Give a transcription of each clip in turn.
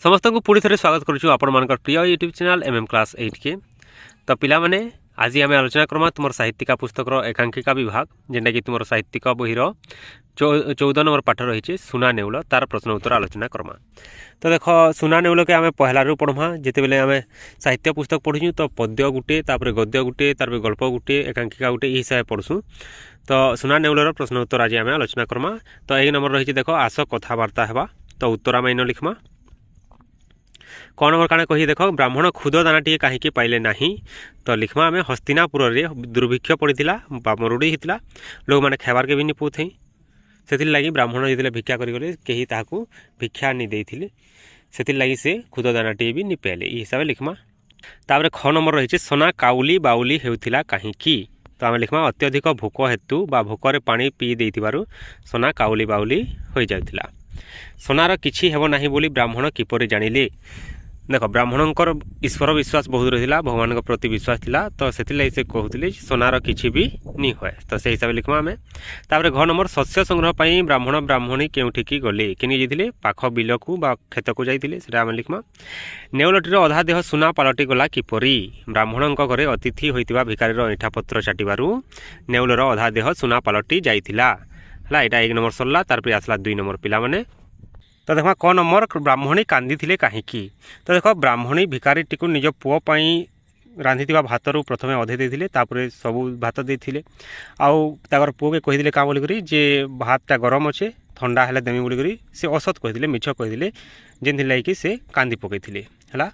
समस्त को पुणी थे स्वागत करुँ आपण प्रिय यूट्यूब चैनल एमएम क्लास 8 के। तो पिला माने आज आम आलोचना करमा तुम साहित्यिका पुस्तक एकांकिका विभाग जेनटा कि तुम साहित्यिक बहीर 14 नंबर पाठ रही सुना नेउल तार प्रश्न उत्तर आलोचना करमा। तो देख सुना नेउल के आम पहलू पढ़मा जिते बेले आम साहित्य पुस्तक पढ़ीचु तो पद्य गुटे तापर गद्य गुटे तापर गल्प गुटे एकांकिका गुटे यही हिसाब पढ़सु। तो सुना नेउलर प्रश्न उत्तर आज आम आलोचना करमा। तो एक नंबर रही देख आस कथबार्ता हेबा। तो उत्तर आम इन लिखमा कौन नंबर काना कही देख ब्राह्मण खुद दानाटी कहीं पाइले नहीं। तो लिखमा आम हस्तिनापुर दुर्भिक्ष पड़ता बा मरुड़ी होता लोक मैंने खाबार के भी नहीं पाऊँ से लगी ब्राह्मण जो भिक्षा करगले कहीं ताकू भिक्षा नहीं देते से लगी से खुद दानाटी भी नहीं पाइले ये हिसाब से लिखमा। तापर ख नंबर रही सोना काउली बाउली होता कहीं। तो आम लिखमा अत्यधिक भोक हेतु बा भोकर पानी पी देइथिबारु सोना काउली बाउली हो जाउथिला। सोनार किछि हेबो नाही बोली ब्राह्मण किपरि जानिले। देख ब्राह्मणकर ईश्वर विश्वास बहुत रही भगवान प्रति विश्वास थिला तो से कहते सोनार किछि भी नहीं हुए। तो से हिसाब से लिखमा आम। तापर घ नंबर शस्य संग्रह पर ब्राह्मण ब्राह्मणी केउठिकी गले किनि जाइथिले पाख बिलकू बा खेत को जाइथिले सेटा आम लिखमा। नेउलटीर अधा देह सुना पालटी गला किपरि ब्राह्मण घरे अतिथि होइतिबा भिकारीर ऐठा पत्र चाटिबारु नेउलर अधा देह सुना पालटी जाइथिला हला। एटा 1 नंबर सरला। तारपर आसला 2 नंबर पिला माने। तो देख क नंबर ब्राह्मणी कांदी कहीं। तो देख ब्राह्मणी भिकारीटी को निज पुओ रांधि भात रू प्रथमे अधे देते तापर सबू भात देते आउर पुओ के कहीदे क्या बोलिक जे भातटा गरम अच्छे ठंडा है देमी बोलिक से असत कहीदे मिछ कहीदे जेन लगे से कांदी पकई है।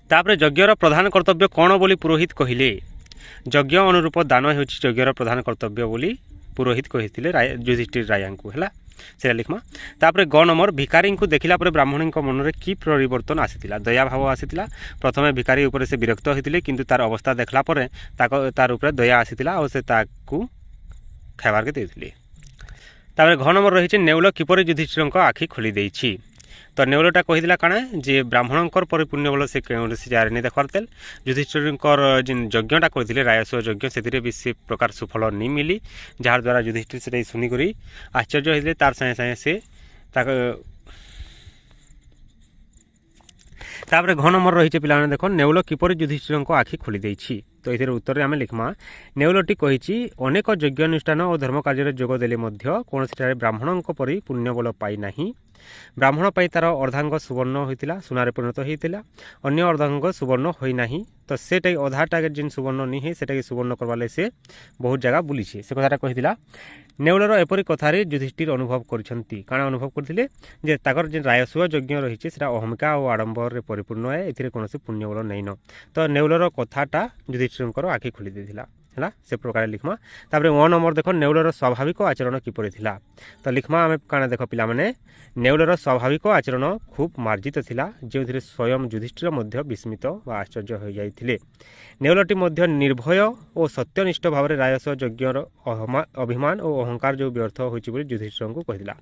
तापर यज्ञर प्रधान कर्तव्य कौन बोली पुरोहित कहले। यज्ञ अनुरूप दान हो यज्ञर प्रधान कर्तव्य बोली पुरोहित कहते युधिष्ठिर राजा को है से लिखमा। तापर ग नंबर भिकारी को देखला ब्राह्मणी मन में कि परिवर्तन आसीथिला। दया भाव आसीथिला। प्रथमे भिकारी उपर से विरक्त होते किंतु तार अवस्था देखला तार ऊपर दया आसीथिला और से ताकू खाइबार के देथिले। तापर घ नंबर रही नेउल किपरि युधिष्ठिर आखि खोली देइछि। तो नेउलटा कहीदेला काଣା जे ब्राह्मणकर परिपुण्य बल से कौन जार नहीं देखवार तेल युधिष्ठिर जिन यज्ञटा करते रायस्व यज्ञ से भी से प्रकार सुफल नहीं मिली जार द्वारा युधिष्ठिर से शुणिक आश्चर्य होते तार सागे सागे से तापर घ नंबर रही पिला देख नेउल किपरि युधिष्ठिर आखि खोली देइछि। तो ये उत्तर आम लिखमा नेउलटी कही अनेक यज्ञ अनुष्ठान और धर्म कार्य जोग देले मध्य कौन ब्राह्मण परि पुण्य बल पाई नाही। ब्राह्मण पाई तार अर्धांग सुवर्ण होता सुनारे परिणत होता अन्य अर्धांग सुवर्ण होना। तो सेटा अधाटा जिन सुवर्ण नहीं है सेटा सुवर्ण करवाले से बहुत जगह बुली से कथाटा कही नेउलर एपरी कथार युधिष्ठिर अनुभव करछंती काना अनुभव करथिले जे ताकर जे रायस्व यज्ञ रही सेटा अहमिका और आडंबर परिपूर्ण है एथिरे कोनोसी पुण्य बल नहीं न। तो नेउलर कथाटा युधिष्ठिर आखि खोली देथिला है से प्रकार लिखमा। तापर 1 नंबर देख नेउलर स्वाभाविक आचरण किपरि थिला। तो लिखमा आम काना देख पिला माने नेउलर स्वाभाविक आचरण खूब मार्जित थिला जो स्वयं युधिष्ठिर मध्य विस्मित व आश्चर्य हो जाइथिले। नेउलटी मध्य निर्भय और सत्यनिष्ठ भाव रायस्व यज्ञर अभिमान और अहंकार जो व्यर्थ होइछि बोली युधिष्ठिर को कहिला।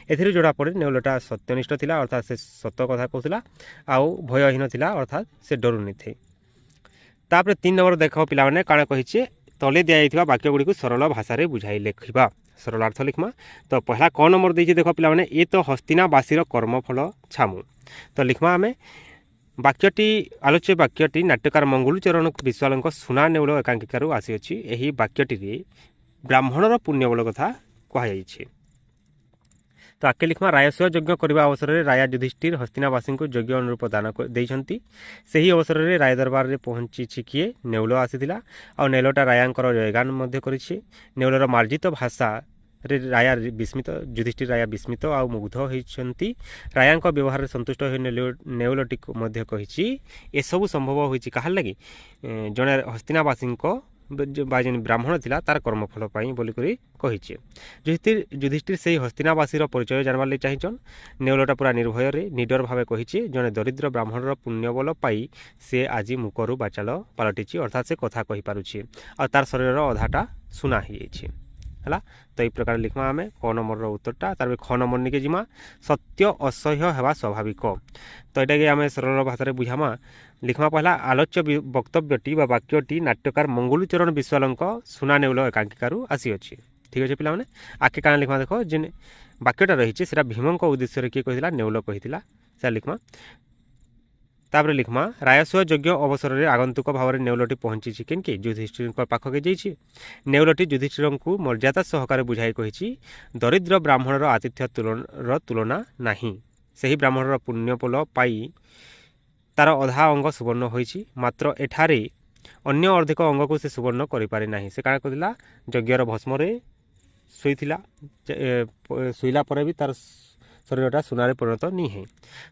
एथिरे जोड़ा पड़े नेउलटा सत्यनिष्ठ थिला अर्थात से सत्य कथा कहला आउ भयहीन थिला अर्थात से डरू नहीं थे। तापर 3 नंबर देख पिला माने काना कहिछि तले दिया वाक्य गुड़ी को सरल भाषा में बुझाई लिखा सरलार्थ लिखमा। तो पहला क नंबर देछि देख पिला माने ये तो हस्तिनाबासीर कर्मफल छामु। तो लिखमा आमे वाक्यटी आलोच्य वाक्यटी नाट्यकार मंगलचरण विश्वाल सुना नेउल एकांकिकारु आसीअछि। एही वाक्यटी ब्राह्मणर पुण्यबल कथा कहुई। तो आगे लिखमा रायस्व यज्ञ करने अवसर में राजा युधिष्ठिर हस्तिनावासी को यज्ञ अनुरूप दान देइछंती। सही अवसर में राय दरबार में पहुंची किए नेउल आसीथिला और नेउलटा रायांकर जयगान मध्य करिछि। नेउलर मार्जित भाषा रे राया विस्मित युधिष्ठिर राया विस्मित आ मुग्ध होइछंती। रायांक व्यवहार संतुष्ट हो नेउलटी मध्य कहिछि ए सब संभव होइछि काहर लागि जने हस्तिनावासी जेन ब्राह्मण थिला तार कर्मफल पाई बोली कही। युधिष्ठिर से हस्तिनावासी परिचय जानवार लगी चाहिए। नेउलटा पूरा निर्भय रे निडर भाव कही जड़े दरिद्र ब्राह्मणर पुण्यबल पाई से आज मुकरु बाचाल पलटि अर्थात से कथा कही पारुछि और तार शरीर अधाटा सुना ही है। तो ये प्रकार लिखमा आम क नंबर उत्तरटा। तार ख नंबर निके जिमा सत्य असह्य हेबा स्वाभाविक। तो यहाँ आम सरल भाषा बुझामा लिखमा पहला आलोच्य वक्तव्यटी बा वाक्यटी नाट्यकार मंगलचरण विश्वाल सुना नेउल एकांकिकारु आसी अच्छी। ठीक अच्छे पिला आके काना लिखमा देख जिन ବାକ୍ୟଟା ରହିଛି ସେଟା ଭୀମଙ୍କ ଉଦ୍ଦେଶ୍ୟରେ କିଏ କହିଥିଲା ନେଉଳ କହିଥିଲା ସେଟା ଲିଖ୍ମା। ତାପରେ ଲିଖ୍ମା ରାୟସୁଅ ଯଜ୍ଞ ଅବସରରେ ଆଗନ୍ତୁକ ଭାବରେ ନେଉଳଟି ପହଞ୍ଚିଛି କେନ୍କି ଯୁଧିଷ୍ଠିରଙ୍କ ପାଖକେ ଯାଇଛି। ନେଉଳଟି ଯୁଧିଷ୍ଠିରଙ୍କୁ ମର୍ଯ୍ୟାଦା ସହକାରେ ବୁଝାଇ କହିଛି ଦରିଦ୍ର ବ୍ରାହ୍ମଣର ଆତିଥ୍ୟର ତୁଳନା ନାହିଁ। ସେହି ବ୍ରାହ୍ମଣର ପୁଣ୍ୟଫଳ ପାଇ ତାର ଅଧା ଅଙ୍ଗ ସୁବର୍ଣ୍ଣ ହୋଇଛି, ମାତ୍ର ଏଠାରେ ଅନ୍ୟ ଅଧିକ ଅଙ୍ଗକୁ ସେ ସୁବର୍ଣ୍ଣ କରିପାରେ ନାହିଁ। ସେ କାଣା କହିଥିଲା ଯଜ୍ଞର ଭସ୍ମରେ ଶୋଇଥିଲା, ଶୋଇଲା ପରେ ବି ତାର ଶରୀରଟା ସୁନାରେ ପରିଣତ ନିହେ।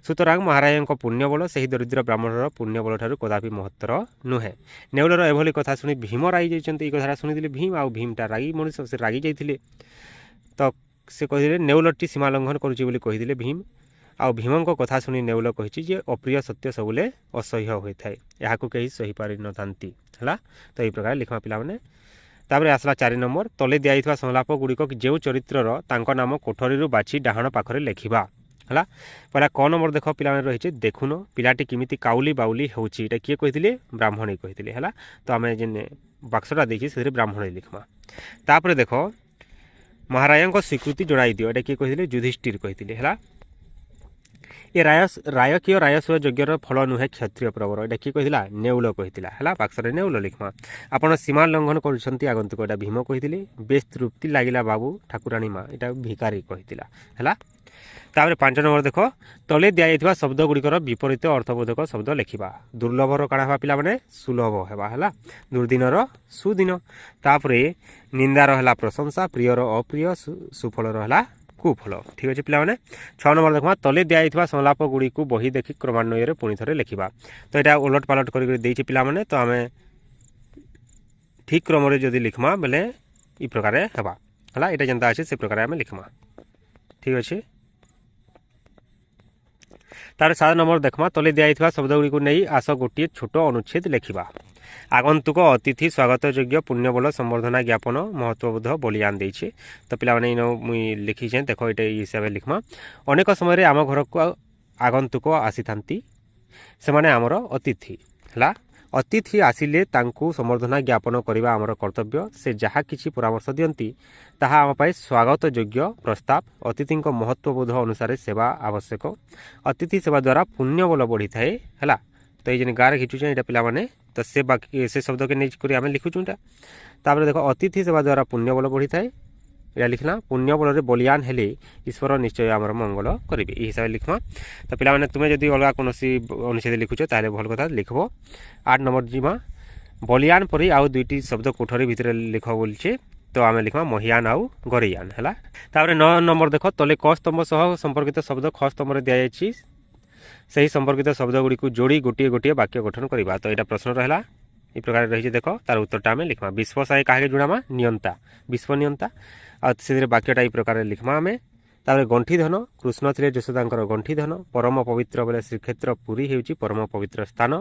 ସୁତରାଂ ମହାରାଜାଙ୍କ ପୁଣ୍ୟବଳ ସେହି ଦରିଦ୍ର ବ୍ରାହ୍ମଣର ପୁଣ୍ୟବଳ ଠାରୁ କଦାପି ମହତ୍ତର ନୁହେଁ। ନେଉଳର ଏଭଳି କଥା ଶୁଣି ଭୀମ ରାଗି ଯାଇଛନ୍ତି। ଏଇ କଥାଟା ଶୁଣିଥିଲେ ଭୀମ, ଆଉ ଭୀମଟା ରାଗି ମଣିଷ, ସେ ରାଗି ଯାଇଥିଲେ। ତ ସେ କହିଥିଲେ ନେଉଳଟି ସୀମା ଲଙ୍ଘନ କରୁଛି ବୋଲି କହିଥିଲେ ଭୀମ। ଆଉ ଭୀମଙ୍କ କଥା ଶୁଣି ନେଉଳ କହିଛି ଯେ ଅପ୍ରିୟ ସତ୍ୟ ସବୁବେଳେ ଅସହ୍ୟ ହୋଇଥାଏ, ଏହାକୁ କେହି ସହିପାରିନଥାନ୍ତି ହେଲା। ତ ଏହି ପ୍ରକାର ଲିଖ୍ମା ପିଲାମାନେ। ତାପରେ ଆସିଲା 4 ନମ୍ବର, ତଳେ ଦିଆଯାଇଥିବା ସଂଳାପ ଗୁଡ଼ିକ ଯେଉଁ ଚରିତ୍ରର ତାଙ୍କ ନାମ କୋଠରୀରୁ ବାଛି ଡାହାଣ ପାଖରେ ଲେଖିବା ହେଲା। ପହିଲା କ ନମ୍ବର ଦେଖ ପିଲାମାନେ ରହିଛି ଦେଖୁନ ପିଲାଟି କେମିତି କାଉଲି ବାଉଲି ହେଉଛି, ଏଇଟା କିଏ କହିଥିଲେ ବ୍ରାହ୍ମଣୀ କହିଥିଲେ ହେଲା। ତ ଆମେ ଯେନ୍ ବାକ୍ସଟା ଦେଇଛି ସେଥିରେ ବ୍ରାହ୍ମଣୀ ଲିଖ୍ମା। ତାପରେ ଦେଖ ମହାରାଜାଙ୍କ ସ୍ୱୀକୃତି ଜଣାଇ ଦିଅ, ଏଇଟା କିଏ କହିଥିଲେ ଯୁଧିଷ୍ଠିର କହିଥିଲେ ହେଲା। ଏ ରାୟକୀୟ ରାୟସୁଅ ଯଜ୍ଞର ଫଳ ନୁହେଁ କ୍ଷତ୍ରିୟ ପ୍ରବର, ଏଇଟା କିଏ କହିଥିଲା ନେଉଳ କହିଥିଲା ହେଲା। ବାକ୍ସରେ ନେଉଳ ଲିଖ୍ମା। ଆପଣ ସୀମା ଲଙ୍ଘନ କରୁଛନ୍ତି ଆଗନ୍ତୁକ, ଏଇଟା ଭୀମ କହିଥିଲେ। ବେଶ ତୃପ୍ତି ଲାଗିଲା ବାବୁ ଠାକୁରାଣୀ ମା, ଏଇଟା ଭିକାରୀ କହିଥିଲା ହେଲା। ତାପରେ 5 ନମ୍ବର ଦେଖ ତଳେ ଦିଆଯାଇଥିବା ଶବ୍ଦ ଗୁଡ଼ିକର ବିପରୀତ ଅର୍ଥବୋଧକ ଶବ୍ଦ ଲେଖିବା। ଦୁର୍ଲଭର କାଣା ହେବା ପିଲାମାନେ ସୁଲଭ ହେବା ହେଲା। ଦୁର୍ଦିନର ସୁଦିନ। ତାପରେ ନିନ୍ଦାର ହେଲା ପ୍ରଶଂସା, ପ୍ରିୟର ଅପ୍ରିୟ, ସୁଫଳର ହେଲା କୁଫଳ। ଠିକ୍ ଅଛି ପିଲାମାନେ। 6 ନମ୍ବର ଦେଖବା ତଳେ ଦିଆଯାଇଥିବା ସଂଳାପ ଗୁଡ଼ିକୁ ବହି ଦେଖି କ୍ରମାନ୍ୱୟରେ ପୁଣି ଥରେ ଲେଖିବା। ତ ଏଇଟା ଓଲଟ ପାଲଟ କରିକି ଦେଇଛି ପିଲାମାନେ। ତ ଆମେ ଠିକ୍ କ୍ରମରେ ଯଦି ଲିଖ୍ମା ବେଲେ ଇ ପ୍ରକାରେ ହେବା ହେଲା। ଏଇଟା ଯେନ୍ତା ଅଛି ସେ ପ୍ରକାରେ ଆମେ ଲିଖ୍ମା। ଠିକ୍ ଅଛି। ତାପରେ 7 ନମ୍ବର ଦେଖମା ତଳେ ଦିଆଯାଇଥିବା ଶବ୍ଦ ଗୁଡ଼ିକୁ ନେଇ ଆସ ଗୋଟିଏ ଛୋଟ ଅନୁଚ୍ଛେଦ ଲେଖିବା। ଆଗନ୍ତୁକ ଅତିଥି ସ୍ୱାଗତ ଯୋଗ୍ୟ ପୁଣ୍ୟବଳ ସମ୍ବର୍ଦ୍ଧନା ଜ୍ଞାପନ ମହତ୍ୱବୋଧ ବଳିୟାନ ଦେଇଛି। ତ ପିଲାମାନେ ଇନ ମୁଇଁ ଲେଖିଛେଁ ଦେଖ ଏଇଟା ଏଇ ହିସାବରେ ଲିଖ୍ମା। ଅନେକ ସମୟରେ ଆମ ଘରକୁ ଆଗନ୍ତୁକ ଆସିଥାନ୍ତି, ସେମାନେ ଆମର ଅତିଥି ହେଲା। ଅତିଥି ଆସିଲେ ତାଙ୍କୁ ସମ୍ବର୍ଦ୍ଧନା ଜ୍ଞାପନ କରିବା ଆମର କର୍ତ୍ତବ୍ୟ। ସେ ଯାହା କିଛି ପରାମର୍ଶ ଦିଅନ୍ତି ତାହା ଆମ ପାଇଁ ସ୍ୱାଗତ ଯୋଗ୍ୟ ପ୍ରସ୍ତାବ। ଅତିଥିଙ୍କ ମହତ୍ୱବୋଧ ଅନୁସାରେ ସେବା ଆବଶ୍ୟକ। ଅତିଥି ସେବା ଦ୍ୱାରା ପୁଣ୍ୟବଳ ବଢ଼ିଥାଏ ହେଲା। ତ ଏଇ ଯେନ୍ ଗାଁରେ ଘିଚୁଛେ ଏଇଟା ପିଲାମାନେ ତ ସେ ବାକି ସେ ଶବ୍ଦକେ ନେଇକରି ଆମେ ଲିଖୁଛୁ ଏଇଟା। ତାପରେ ଦେଖ ଅତିଥି ସେବା ଦ୍ୱାରା ପୁଣ୍ୟବଳ ବଢ଼ିଥାଏ, ଏଇଟା ଲିଖ୍ଲା। ପୁଣ୍ୟବଳରେ ବଳିୟାନ ହେଲେ ଈଶ୍ୱର ନିଶ୍ଚୟ ଆମର ମଙ୍ଗଳ କରିବେ, ଏହି ହିସାବରେ ଲିଖ୍ମା। ତ ପିଲାମାନେ ତୁମେ ଯଦି ଅଲଗା କୌଣସି ଅନୁଚ୍ଛେଦ ଲିଖୁଛ ତାହେଲେ ଭଲ କଥା ଲିଖବ। 8 ନମ୍ବର ଯିମା ବଳିୟାନ ପରି ଆଉ 2ଟି ଶବ୍ଦ କୋଠରୀ ଭିତରେ ଲିଖ ବୋଲଛେ। ତ ଆମେ ଲିଖ୍ମା ମହିୟାନ ଆଉ ଗରିୟାନ ହେଲା। ତାପରେ 9 ନମ୍ବର ଦେଖ ତଳେ କ ସ୍ତମ୍ଭ ସହ ସମ୍ପର୍କିତ ଶବ୍ଦ ଖ ସ୍ତମ୍ଭରେ ଦିଆଯାଇଛି, ସେହି ସମ୍ପର୍କିତ ଶବ୍ଦ ଗୁଡ଼ିକୁ ଯୋଡ଼ି ଗୋଟିଏ ଗୋଟିଏ ବାକ୍ୟ ଗଠନ କରିବା। ତ ଏଇଟା ପ୍ରଶ୍ନ ରହିଲା এই প্রকারে রয়েছে দেখ তার উত্তরটা আমি লিখমা। বিশ্ব সাই কাহাকে জুড়ামা নিয়ন্তা, বিশ্ব নিয়ন্তা। আর সেদিন বাক্যটা এই প্রকারে লিখমা আমি। তারপরে গণ্ঠি ধন কৃষ্ণ ଥିଲେ ଯଶୋଦାଙ୍କର ଗଣ୍ଠି ଧନ। ପରମ ପବିତ୍ର ବୋଲେ ଶ୍ରୀକ୍ଷେତ୍ର ପୁରୀ ହେଉଛି ପରମ ପବିତ୍ର ସ୍ଥାନ।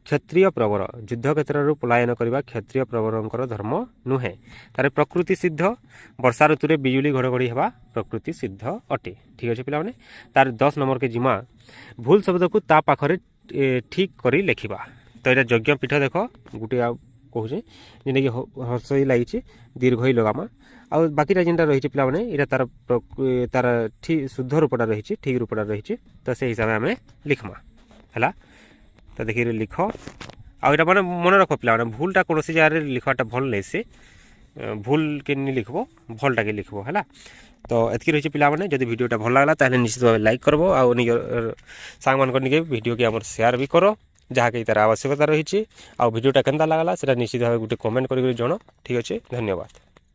କ୍ଷତ୍ରିୟ ପ୍ରବର ଯୁଦ୍ଧକ୍ଷେତ୍ରରୁ ପଳାୟନ କରିବା କ୍ଷତ୍ରିୟ ପ୍ରବରଙ୍କର ଧର୍ମ ନୁହେଁ। ତାପରେ ପ୍ରକୃତି ସିଦ୍ଧ ବର୍ଷା ଋତୁରେ ବିଜୁଳି ଘଡ଼ଘଡ଼ି ହେବା ପ୍ରକୃତି ସିଦ୍ଧ ଅଟେ। ଠିକ୍ ଅଛି ପିଲାମାନେ। ତାର 10 ନମ୍ବରକେ ଯିମା ଭୁଲ ଶବ୍ଦକୁ ତା ପାଖରେ ଠିକ୍ କରି ଲେଖିବା। ତ ଏଇଟା ଯଜ୍ଞ ପୀଠ ଦେଖ ଗୋଟିଏ ଆଉ କହୁଛେ ଯେନ୍ଟାକି ହର୍ଷଇ ଲାଗିଛି ଦୀର୍ଘଇ ଲଗାମା। ଆଉ ବାକିଟା ଯେନ୍ଟା ରହିଛି ପିଲାମାନେ ଏଇଟା ତାର ଠିକ୍ ଶୁଦ୍ଧ ରୂପଟା ରହିଛି, ଠିକ୍ ରୂପଟା ରହିଛି। ତ ସେଇ ହିସାବରେ ଆମେ ଲିଖ୍ମା ହେଲା। ତ ଦେଖିକି ଲିଖ। ଆଉ ଏଇଟା ମାନେ ମନେ ରଖ ପିଲାମାନେ ଭୁଲଟା କୌଣସି ଜାଗାରେ ଲିଖବାଟା ଭଲ ନାହିଁ, ସେ ଭୁଲକେ ନି লিখব ভলটাকে লিখব ହେଲା। ତ ଏତିକି ରହିଛି ପିଲାମାନେ। ଯଦି ଭିଡ଼ିଓଟା ଭଲ ଲାଗଲା ତାହେଲେ ନିଶ୍ଚିତ ଭାବେ ଲାଇକ୍ କରବ ଆଉ ନିଜର ସାଙ୍ଗମାନଙ୍କ ନିକେ ଭିଡ଼ିଓକେ ଆମର ସେୟାର ବି କର ଯାହାକି ତାର ଆବଶ୍ୟକତା ରହିଛି। ଆଉ ଭିଡ଼ିଓଟା କେନ୍ତା ଲାଗଲା ସେଟା ନିଶ୍ଚିତ ଭାବେ ଗୋଟେ କମେଣ୍ଟ କରିକି ଜଣ। ଠିକ୍ ଅଛି, ଧନ୍ୟବାଦ।